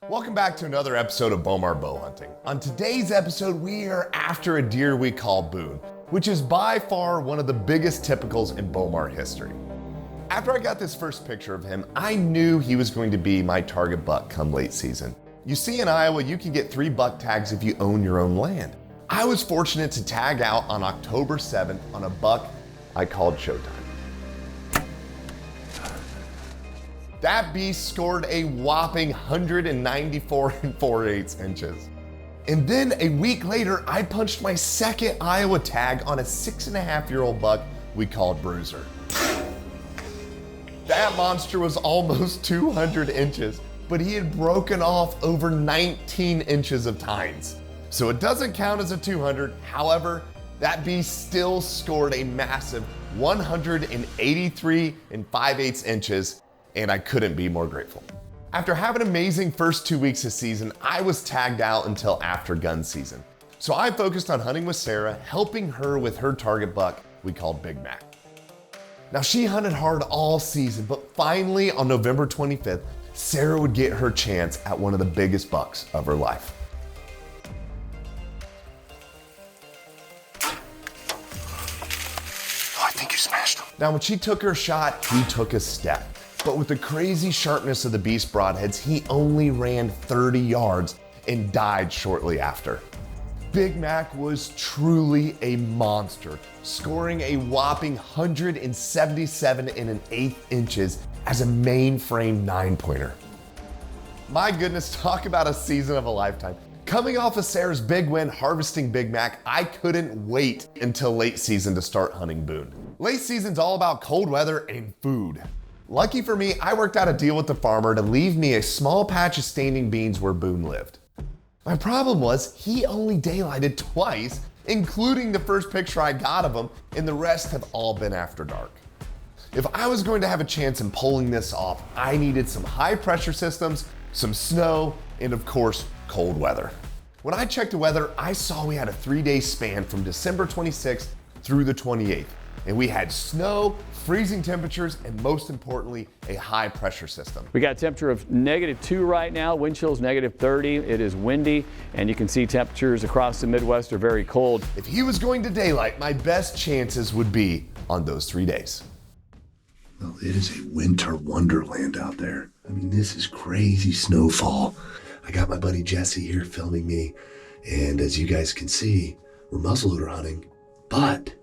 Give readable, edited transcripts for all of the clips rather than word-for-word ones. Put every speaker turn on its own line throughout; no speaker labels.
Welcome back to another episode of Bowmar Bowhunting. On today's episode, we are after a deer we call Boone, which is by far one of the biggest typicals in Bowmar history. After I got this first picture of him, I knew he was going to be my target buck come late season. You see, in Iowa, you can get 3 buck tags if you own your own land. I was fortunate to tag out on October 7th on a buck I called Showtime. That beast scored a whopping 194 4/8 inches. And then a week later, I punched my second Iowa tag on a 6.5-year-old buck we called Bruiser. That monster was almost 200 inches, but he had broken off over 19 inches of tines. So it doesn't count as a 200. However, that beast still scored a massive 183 5/8 inches, and I couldn't be more grateful. After having an amazing first 2 weeks of season, I was tagged out until after gun season. So I focused on hunting with Sarah, helping her with her target buck we called Big Mac. Now she hunted hard all season, but finally on November 25th, Sarah would get her chance at one of the biggest bucks of her life.
Oh, I think you smashed him.
Now when she took her shot, he took a step. But with the crazy sharpness of the beast broadheads, he only ran 30 yards and died shortly after. Big Mac was truly a monster, scoring a whopping 177 1/8 inches as a mainframe 9-pointer. My goodness, talk about a season of a lifetime. Coming off of Sarah's big win harvesting Big Mac, I couldn't wait until late season to start hunting Boone. Late season's all about cold weather and food. Lucky for me, I worked out a deal with the farmer to leave me a small patch of standing beans where Boone lived. My problem was he only daylighted twice, including the first picture I got of him, and the rest have all been after dark. If I was going to have a chance in pulling this off, I needed some high pressure systems, some snow, and of course, cold weather. When I checked the weather, I saw we had a 3-day span from December 26th through the 28th. And we had snow, freezing temperatures, and most importantly, a high pressure system.
We got a temperature of -2 right now, wind chills -30. It is windy, and you can see temperatures across the Midwest are very cold.
If he was going to daylight, my best chances would be on those 3 days.
Well, it is a winter wonderland out there. I mean, this is crazy snowfall. I got my buddy Jesse here filming me, and as you guys can see, we're muzzleloader hunting, but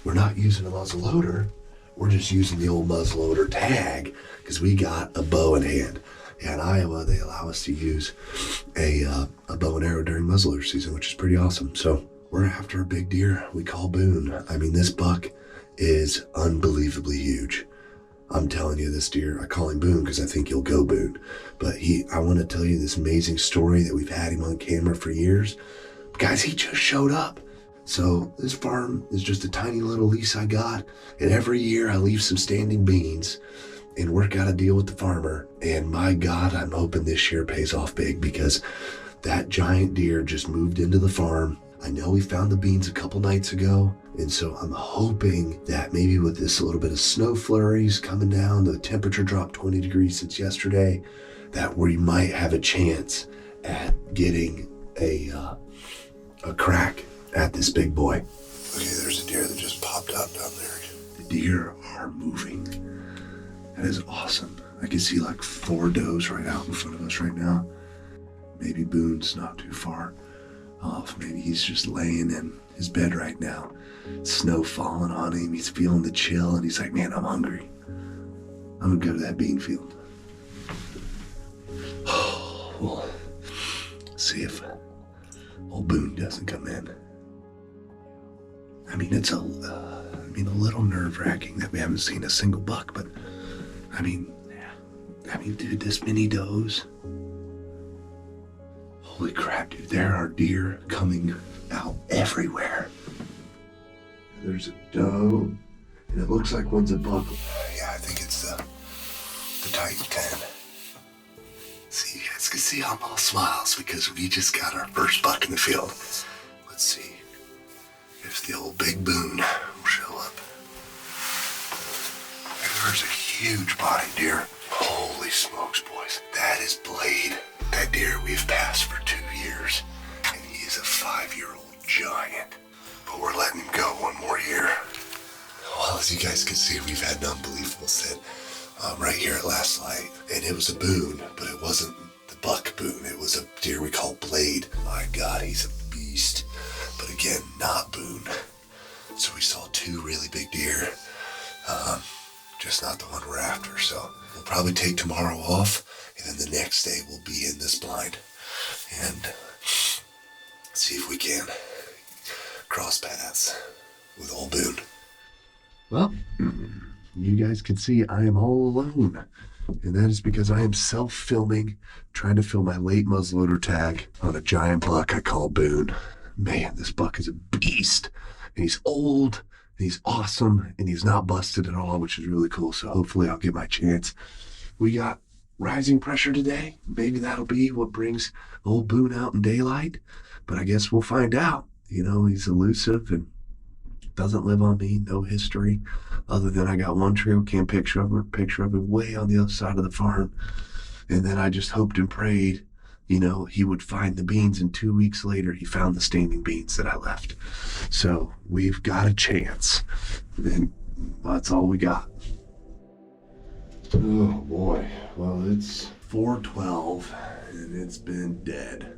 we're not using a muzzleloader. We're just using the old muzzleloader tag because we got a bow in hand. Yeah, in Iowa, they allow us to use a bow and arrow during muzzleloader season, which is pretty awesome. So we're after a big deer we call Boone. I mean, this buck is unbelievably huge. I'm telling you, this deer, I call him Boone because I think he'll go Boone. But I want to tell you this amazing story that we've had him on camera for years. Guys, he just showed up. So this farm is just a tiny little lease I got, and every year I leave some standing beans and work out a deal with the farmer. And my God, I'm hoping this year pays off big because that giant deer just moved into the farm. I know we found the beans a couple nights ago, and so I'm hoping that maybe with this little bit of snow flurries coming down, the temperature dropped 20 degrees since yesterday, that we might have a chance at getting a crack at this big boy. Okay, there's a deer that just popped out down there. The deer are moving. That is awesome. I can see like 4 does right out in front of us right now. Maybe Boone's not too far off. Maybe he's just laying in his bed right now. Snow falling on him. He's feeling the chill and he's like, man, I'm hungry. I'm gonna go to that bean field. We'll see if old Boone doesn't come in. I mean, it's a little nerve-wracking that we haven't seen a single buck, but I mean, dude, this many does. Holy crap, dude, there are deer coming out everywhere. There's a doe, and it looks like one's a buck. Yeah, I think it's the Titan 10. See, you guys can see I'm all smiles because we just got our first buck in the field. Let's see if the old big Boone will show up. There's a huge body deer. Holy smokes, boys. That That is Blade. That deer we've passed for 2 years, and he is a 5-year-old giant. But we're letting him go 1 more year. Well, as you guys can see, we've had an unbelievable sit right here at Last Light, and it was a Boone, but it wasn't the buck Boone. It was a deer we call Blade. My God, he's a beast. But again, not Boone. So we saw 2 really big deer, just not the one we're after. So we'll probably take tomorrow off, and then the next day we'll be in this blind and see if we can cross paths with old Boone. Well, you guys can see I am all alone, and that is because I am self-filming, trying to fill my late muzzleloader tag on a giant buck I call Boone. Man, this buck is a beast, and he's old, and he's awesome, and he's not busted at all, which is really cool. So hopefully I'll get my chance. We got rising pressure today. Maybe that'll be what brings old Boone out in daylight, but I guess we'll find out. You know, he's elusive and doesn't live on me, no history, other than I got one trail cam picture of him way on the other side of the farm. And then I just hoped and prayed, you know, he would find the beans, and 2 weeks later he found the standing beans that I left. So we've got a chance, and that's all we got. Oh boy, well, it's 4:12 and it's been dead.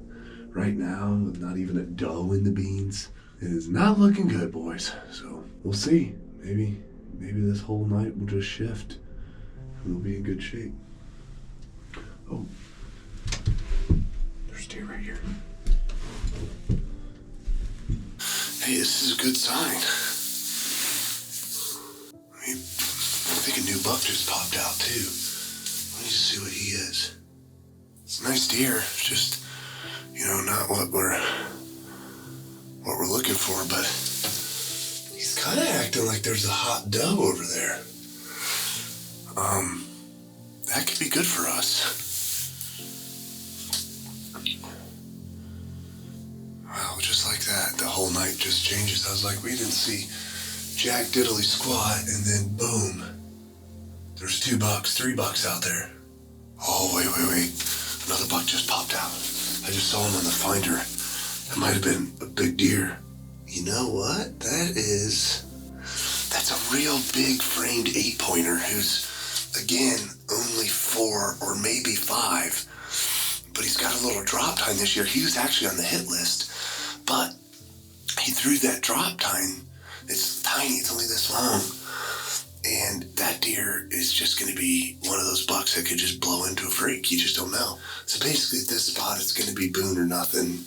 Right now, with not even a doe in the beans, it is not looking good, boys. So we'll see. Maybe this whole night will just shift. We'll be in good shape. Oh, there's deer right here. Hey, this is a good sign. I think a new buck just popped out too. Let me just see what he is. It's a nice deer. It's just, you know, not what we're looking for, but he's kind of acting like there's a hot doe over there. That could be good for us. Wow, just like that, the whole night just changes. I was like, we didn't see jack diddly squat, and then boom, there's 2 bucks, 3 bucks out there. Oh, wait. Another buck just popped out. I just saw him on the finder. That might have been a big deer. You know what? That's a real big framed 8-pointer who's, again, only 4 or maybe 5. But he's got a little drop time this year. He was actually on the hit list, but he threw that drop time. It's tiny, it's only this long. And that deer is just going to be one of those bucks that could just blow into a freak. You just don't know. So basically at this spot, it's going to be Boone or nothing.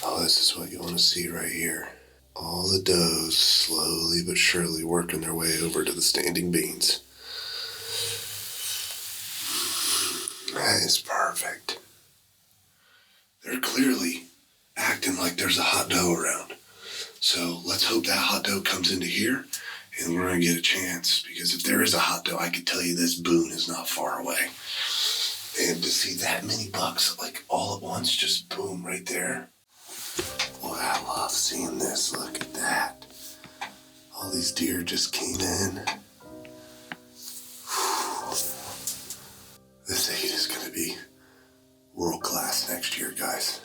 Oh, this is what you want to see right here. All the does slowly but surely working their way over to the standing beans. That is perfect. They're clearly acting like there's a hot doe around. So let's hope that hot doe comes into here and we're going to get a chance, because if there is a hot doe, I can tell you this Boone is not far away. And to see that many bucks like all at once, just boom right there. Boy, I love seeing this. Look at that. All these deer just came in. This 8 is going to be world class next year, guys.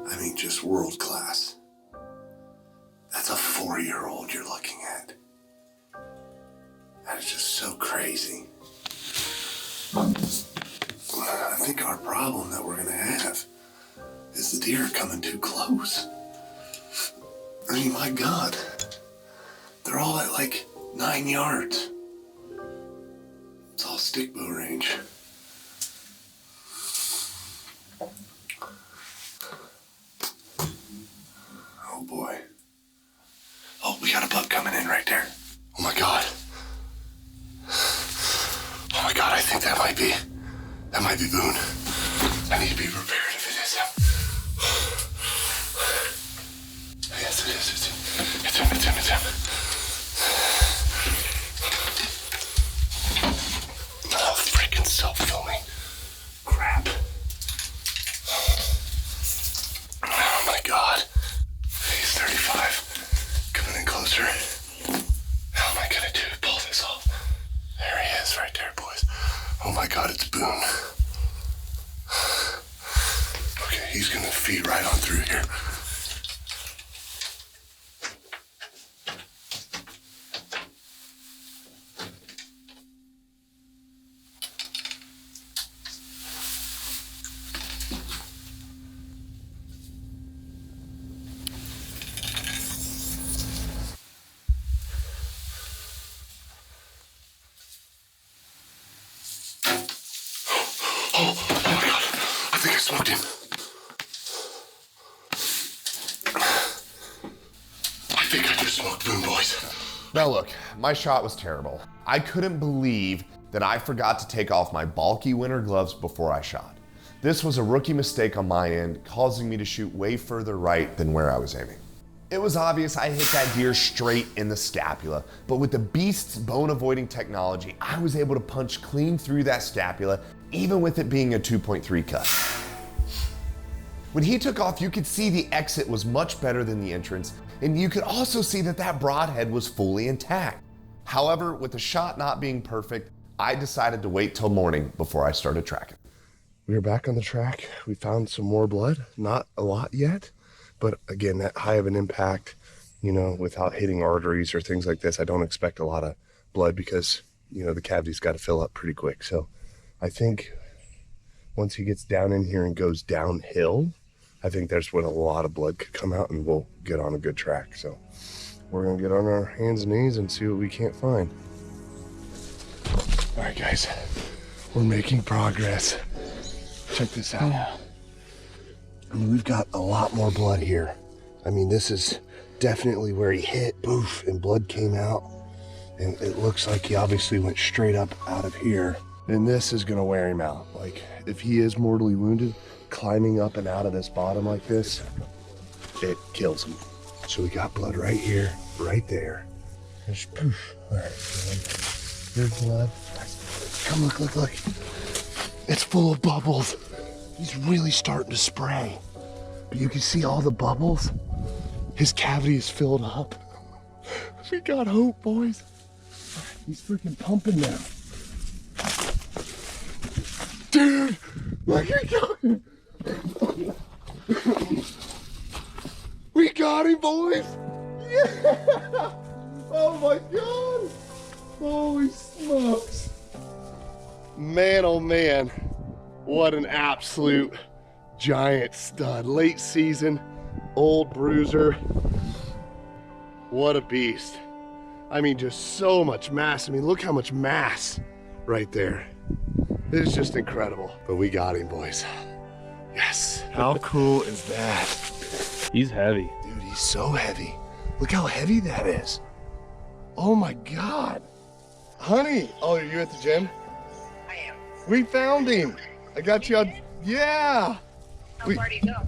I mean, just world class. That's a 4-year-old you're looking at. That is just so crazy. I think our problem that we're going to have is the deer coming too close. I mean, my God. They're all at like 9 yards. It's all stick bow range. Oh boy. Oh, we got a buck coming in right there. Oh my God. Oh my God, I think that might be Boone. I need to be prepared if it is him. Yes, it is. It's him. Oh, freaking self-filming. Crap. Oh my God. He's 35. Coming in closer. How am I gonna pull this off? There he is right there, boys. Oh my God, He's gonna feed right on through here. Oh my God, I think I smoked him. I think I just smoked Boone, boys.
Now look, my shot was terrible. I couldn't believe that I forgot to take off my bulky winter gloves before I shot. This was a rookie mistake on my end, causing me to shoot way further right than where I was aiming. It was obvious I hit that deer straight in the scapula, but with the beast's bone avoiding technology, I was able to punch clean through that scapula, even with it being a 2.3 cut. When he took off, you could see the exit was much better than the entrance, and you could also see that that broadhead was fully intact. However, with the shot not being perfect, I decided to wait till morning before I started tracking.
We are back on the track. We found some more blood, not a lot yet, but again, that high of an impact, you know, without hitting arteries or things like this, I don't expect a lot of blood because, you know, the cavity's got to fill up pretty quick. So I think once he gets down in here and goes downhill, I think that's when a lot of blood could come out and we'll get on a good track. So we're gonna get on our hands and knees and see what we can't find. All right, guys, we're making progress. Check this out.
Yeah.
I mean, we've got a lot more blood here. I mean, this is definitely where he hit, poof, and blood came out. And it looks like he obviously went straight up out of here. And this is gonna wear him out. Like, if he is mortally wounded, climbing up and out of this bottom like this, it kills him. So we got blood right here, right there. There's poof. All right, here's blood. Come look. It's full of bubbles. He's really starting to spray. But you can see all the bubbles. His cavity is filled up. We got hope, boys. He's freaking pumping now. Dude, look at him. We got him, boys. Yeah. Oh my God. Holy smokes. Man, oh man. What an absolute giant stud. Late season, old bruiser. What a beast. I mean, just so much mass. I mean, look how much mass right there. It is just incredible. But we got him, boys. Yes. How cool is that?
He's heavy.
Dude, he's so heavy. Look how heavy that is. Oh my God. Honey, oh, are you at the gym?
I am.
We found him. I got you on, yeah.
How far do you go?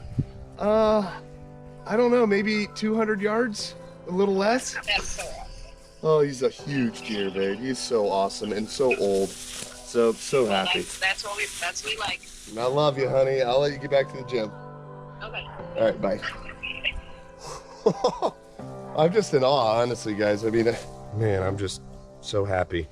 I don't know, maybe 200 yards? A little less?
That's so awesome.
Oh, he's a huge deer, babe. He's so awesome and so old. So happy.
That's what we like.
I love you, honey. I'll let you get back to the gym.
Okay.
All right, bye. I'm just in awe, honestly, guys. I mean, man, I'm just so happy.